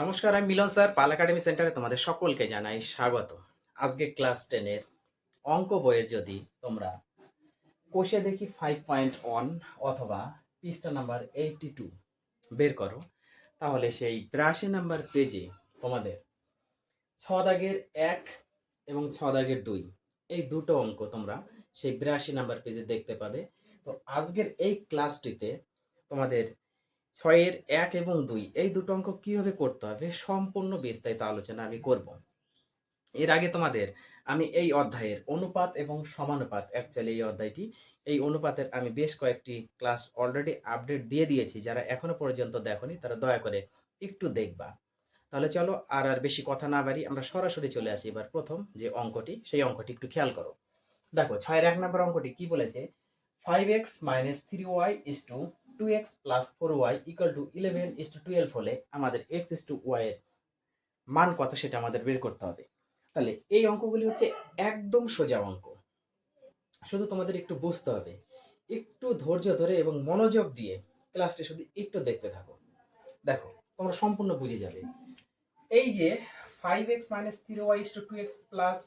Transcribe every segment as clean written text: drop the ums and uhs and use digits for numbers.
নমস্কার, আমি মিলন স্যার। পাল একাডেমি সেন্টারে তোমাদের সকলকে জানাই স্বাগত। আজকে ক্লাস 10 এর অঙ্ক বইয়ের যদি তোমরা কোষে দেখি 5.1 অথবা পৃষ্ঠা নাম্বার 82 বের করো, তাহলে সেই 82 নাম্বার পেজে তোমাদের 6 দাগের 1 এবং 6 দাগের 2 এই দুটো অঙ্ক তোমরা সেই 82 নাম্বার পেজে দেখতে পাবে। তো আজকের এই ক্লাসটিতে তোমাদের 6 এর 1 এবং 2 এই দুটো অঙ্ক কিভাবে করতে হবে সম্পূর্ণ বিস্তারিত আলোচনা আমি করব। এর আগে তোমাদের আমি এই অধ্যায়ের অনুপাত এবং সমানুপাত, অ্যাকচুয়ালি এই অধ্যায়টি, এই অনুপাতের আমি বেশ কয়েকটি ক্লাস অলরেডি আপডেট দিয়ে দিয়েছি। যারা এখনো পর্যন্ত দেখোনি তারা দয়া করে একটু দেখবা। তাহলে চলো আর বেশি কথা না বাড়ি আমরা সরাসরি চলে আসি এবার প্রথম যে অঙ্কটি, সেই অঙ্কটি একটু খেয়াল করো। দেখো 6 এর 1 নম্বর অঙ্কটি কি বলেছে, 5x minus 3y is to 2x plus 4y equal to 11 is to 12 হলে আমাদের x is to y এর মান কত সেটা আমাদের বের করতে হবে। তাহলে এই অঙ্কগুলি হচ্ছে একদম সোজা অঙ্ক, শুধু তোমাদের একটু বুঝতে হবে, একটু ধৈর্য ধরে এবং মনোযোগ দিয়ে ক্লাসটি শুধু একটু দেখতে থাকো। দেখো তোমরা সম্পূর্ণ বুঝে যাবে। এই যে 5x minus 3y is to 2x plus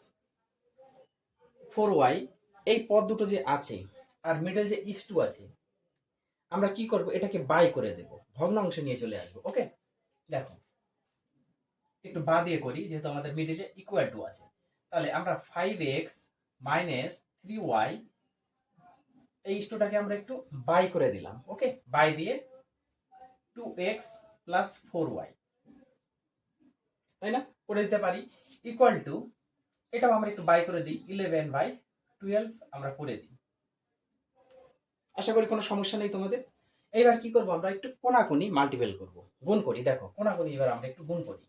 4y এই পদ দুটো যে আছে আর মিডল যে ইস টু আছে, আমরা কি করব, এটাকে বাই করে দেব, ভগ্নাংশে নিয়ে চলে আসবো। ওকে, দেখো একটু বা দিয়ে করি যেহেতু আমাদের মিডলে ইকুয়াল টু আছে। তাহলে আমরা 5x মাইনাস 3y এই ইস্টুটাকে আমরা একটু বাই করে দিলাম। ওকে, বাই দিয়ে 2x প্লাস 4y, তাই না, করে দিতে পারি, ইকুয়াল টু এটাও আমরা একটু বাই করে দিই 11/12 আমরা করে দিই। আশা করি কোনো সমস্যা নেই তোমাদের। এইবার কি করব, আমরা একটু কোনাকুনি মাল্টিপল করব, গুণ করি। দেখো কোনাকুনি এবার আমরা একটু গুণ করি।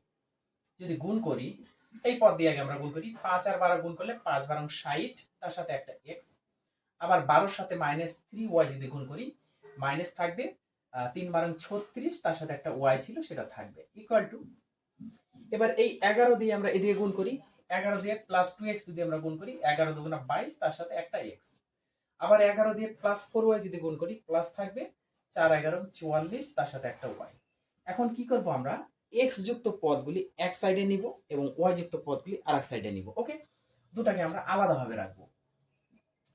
যদি গুণ করি এই পদ দিয়ে আগে আমরা গুণ করি, 5 আর 12 গুণ করলে 5 বারং 60, তার সাথে একটা x, আবার 12 সাথে মাইনাস 3y যদি গুণ করি মাইনাস থাকবে, 3 বারং 36, তার সাথে একটা y ছিল সেটা থাকবে, ইকুয়াল টু এবার এই 11 দিয়ে আমরা এদিকে গুণ করি, 11 দিয়ে প্লাস 2x যদি আমরা গুণ করি 11 দুগুণা 22, তার সাথে একটা x, আবার 11 দিয়ে প্লাস 4y যদি গুণ করি প্লাস থাকবে 4 11 44, তার সাথে একটা y। এখন কি করব, আমরা x যুক্ত পদগুলি এক সাইডে নিব এবং y যুক্ত পদগুলি আরেক সাইডে নিব। ওকে, দুটাকে আমরা আলাদাভাবে রাখবো।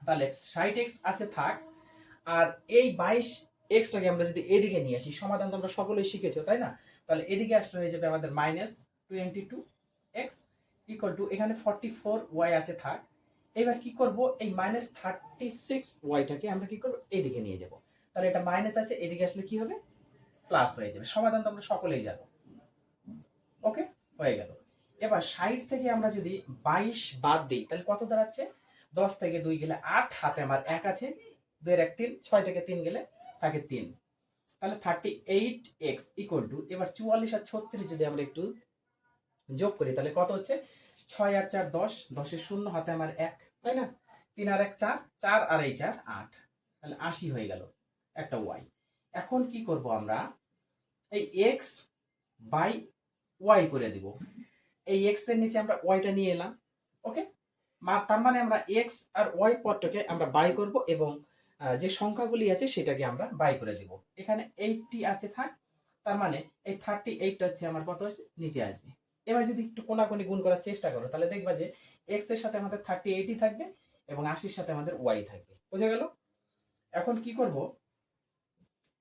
তাহলে 60x আছে থাক, আর এই 22xটাকে আমরা যদি এদিকে নিয়ে আসি, সমাধান তো আমরা সকলেই শিখেছো তাই না, তাহলে এদিকে আসলে হয়ে যাবে আমাদের মাইনাস 22x ইকুয়াল টু এখানে 44y আছে থাক। এবার কি করব, এই মাইনাস 36y-টাকে আমরা কি করব, এদিকে নিয়ে যাব। তাহলে এটা মাইনাস আছে, এদিকে আসলে কি হবে, প্লাস হয়ে যাবে। সমাধান তো আমরা সকলেই জানো। ওকে, হয়ে গেল। এবার 60 থেকে আমরা যদি 22 বাদ দিই তাহলে কত দাঁড়াচ্ছে, 10 থেকে 2 গেলে 8, হাতে আমার 1 আছে, 2 এর 1 3, 6 থেকে 3 গেলে থাকে 3, তাহলে 38x ইকুয়াল টু এবার 44 আর 36 যদি আমরা একটু যোগ করি তাহলে কত হচ্ছে, 6 আর 4 10, 10 এর 0, হাতে আমার 1, তাই না, 3 আর 1 4, 4 আর এই 4 8, তাহলে 80 হয়ে গেল একটা y। এখন কি করব, আমরা এই x বাই y করে দিব, এই x এর নিচে আমরা y-টা নিয়ে এলাম। ওকে, তার মানে আমরা x আর y পদটাকে আমরা বাই করব এবং যে সংখ্যাগুলি আছে সেটাকে আমরা বাই করে দেব। এখানে 80 আছে থাক, তার মানে এই 38টা হচ্ছে আমার কত হচ্ছে, নিচে আসবে। এবার যদি একটু কোনাকুনি গুণ করার চেষ্টা করো তাহলে দেখবা যে x এর সাথে আমাদের 38ই থাকবে এবং 80-র সাথে আমাদের y থাকবে। বুঝে গেল? এখন কি করব,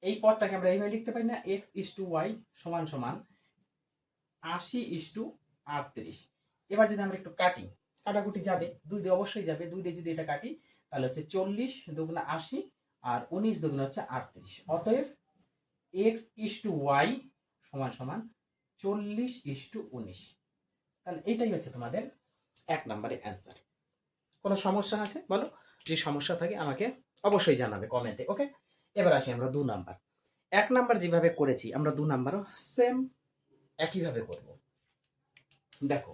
এই পদটাকে আমরা এইভাবে লিখতে পারি না, x is to y সমান সমান 80:38। এবার যদি আমরা একটু কাটি, কাটাকুটি যাবে, 2 দিয়ে অবশ্যই যাবে, 2 দিয়ে যদি এটা কাটি তাহলে হচ্ছে 40 দুগুণা 80 আর 19 দুগুণা হচ্ছে 38। অতএব x is to y সমান সমান 40:19। তাহলে এইটাই হচ্ছে তোমাদের 1 নম্বরের অ্যান্সার। কোনো সমস্যা আছে বলো, যদি সমস্যা থাকে আমাকে অবশ্যই জানাবে কমেন্টে। ওকে, এবার আসি আমরা 2 নাম্বার। 1 নাম্বার যেভাবে করেছি আমরা 2 নাম্বারও সেম একইভাবে করব। দেখো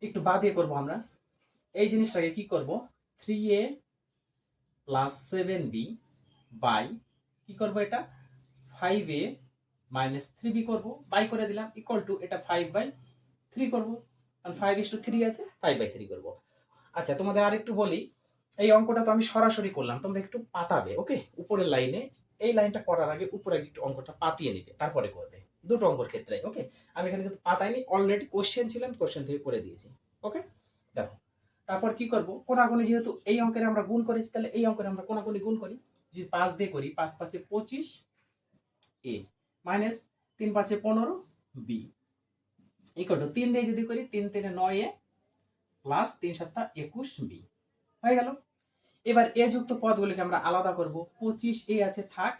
একটু বাদ দিয়ে করবো আমরা এই জিনিসটাকে, কি করব, 3a প্লাস 7b বাই কি করব, এটা 5a মাইনাস 3b করব, বাই করে দিলাম, ইকুয়াল টু এটা 5/3 করব, কারণ 5:3 আছে, 5/3 করব। আচ্ছা তোমাদের আরেকটু বলি, এই অঙ্কটা তো আমি সরাসরি করলাম, তোমরা একটু পাতাবে। ওকে, উপরের লাইনে এই লাইনটা করার আগে উপরে একটু অঙ্কটা পাতিয়ে নিবে, তারপরে করবে। দুটো অঙ্কর ক্ষেত্রে। ওকে, আমি এখানে কিন্তু পাতাইনি, অলরেডি কোশ্চেন ছিল, আমি কোশ্চেন থেকে করে দিয়েছি। ওকে, দেখো তারপর কি করব, কোনাকুনি যেহেতু এই অঙ্কের আমরা গুণ করেছি, তাহলে এই অঙ্কের আমরা কোনাকুনি গুণ করি। যদি 5 দিয়ে করি, 5 5 25 এ মাইনাস 3 5 15 বি ইকুয়াল টু 3 দিয়ে যদি করি 3 3 9 এ প্লাস 3 7 21 বি হয়ে গেল। এবার এ যুক্ত পদগুলিকে আমরা আলাদা করব। 25 এ আছে থাক,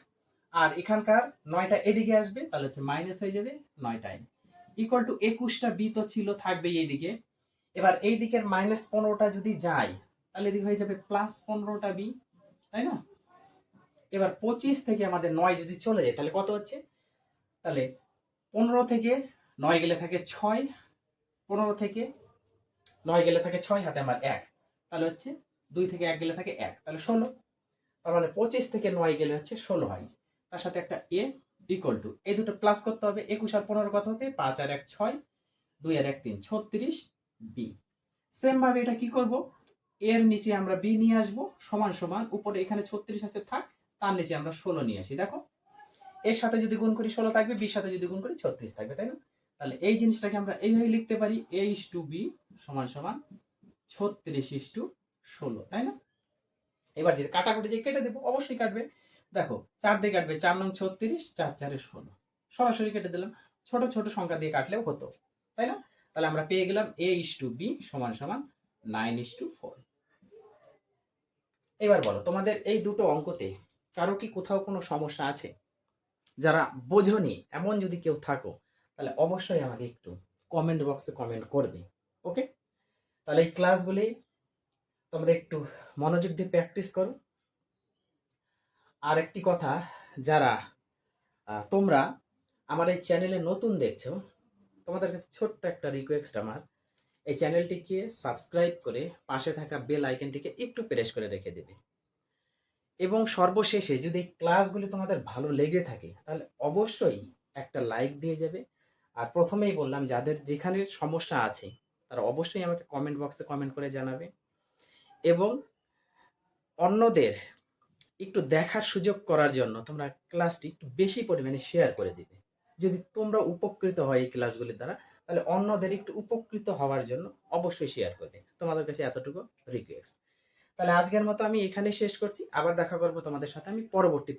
আর এখানকার 9টা এদিকে আসবে, তাহলে হচ্ছে মাইনাস হয়ে যাবে 9টাই ইকুয়াল টু 21টা বি তো ছিল, থাকবে এইদিকে। এবার এই দিকের মাইনাস 15টা যদি যায়, তাহলে এদিকে হয়ে যাবে প্লাস 15টা বি, তাই না? এবার 25 থেকে আমাদের 9 যদি চলে যায়, তাহলে কত হচ্ছে? তাহলে 15 থেকে 9 গেলে থাকে 6, 15 থেকে 9 গেলে থাকে 6, হাতে আমার 1, তাহলে হচ্ছে 2 থেকে 1 গেলে থাকে 1, তাহলে 16। তার মানে 25 থেকে 9 গেলে হচ্ছে 16 হয়। তার সাথে একটা এ ইকুয়াল টু, এই দুটো প্লাস করতে হবে। 21 আর 15 কত হবে? 5 আর 1 6, 2 আর 1 3, 36 বি। সেম ভাবে এটা কি করব, এর নিচে আমরা বি নিয়ে আসব, সমান সমান উপরে এখানে 36 আছে থাক, তার নিচে আমরা 16 নিয়ে আসি। দেখো এর সাথে যদি গুণ করি 16 থাকবে, বির সাথে যদি গুণ করি 36 থাকবে, তাই না? তাহলে এই জিনিসটাকে আমরা এইভাবে লিখতে পারি, a is to b সমান সমান 36 is to 16, তাই না? এবার যদি কাটাকুটি যে কেটে দেবো, অবশ্যই কাটবে। দেখো 4 দিয়ে কাটবে, 4 নং 36, 4 4 16, সরাসরি কেটে দিলাম। ছোট ছোট সংখ্যা দিয়ে কাটলেও হতো, তাই না? তাহলে আমরা পেয়ে গেলাম a is to b সমান সমান 9 is to 4। এবার বলো, তোমাদের এই দুটো অঙ্কতে কারো কি কোথাও কোনো সমস্যা আছে? যারা বোঝনি এমন যদি কেউ থাকো, তাহলে অবশ্যই আমাকে একটু কমেন্ট বক্সে কমেন্ট করবে। ওকে, তাহলে এই ক্লাসগুলি তোমরা একটু মনোযোগ দিয়ে প্র্যাকটিস করো। আর একটি কথা, যারা তোমরা আমার এই চ্যানেলে নতুন দেখছো, তোমাদের কাছে ছোট্ট একটা রিকোয়েস্ট আমার, এই চ্যানেলটিকে সাবস্ক্রাইব করে পাশে থাকা বেল আইকনটিকে একটু প্রেস করে রেখে দেবে। এবং সর্বশেষে যদি এই ক্লাসগুলি তোমাদের ভালো লেগে থাকে, তাহলে অবশ্যই একটা লাইক দিয়ে যাবে। আর প্রথমেই বললাম, যাদের যেখানে সমস্যা আছে তারা অবশ্যই আমাকে কমেন্ট বক্সে কমেন্ট করে জানাবে, এবং অন্যদের একটু দেখার সুযোগ করার জন্য তোমরা ক্লাসটি একটু বেশি পরিমাণে শেয়ার করে দিবে। যদি তোমরা উপকৃত হয় এই ক্লাসগুলির দ্বারা, তাহলে অন্যদের একটু উপকৃত হওয়ার জন্য অবশ্যই শেয়ার করবে। তোমাদের কাছে এতটুকু রিকোয়েস্ট। তাহলে আজকের মতো আমি এখানে শেষ করছি, আবার দেখা করবো তোমাদের সাথে আমি পরবর্তী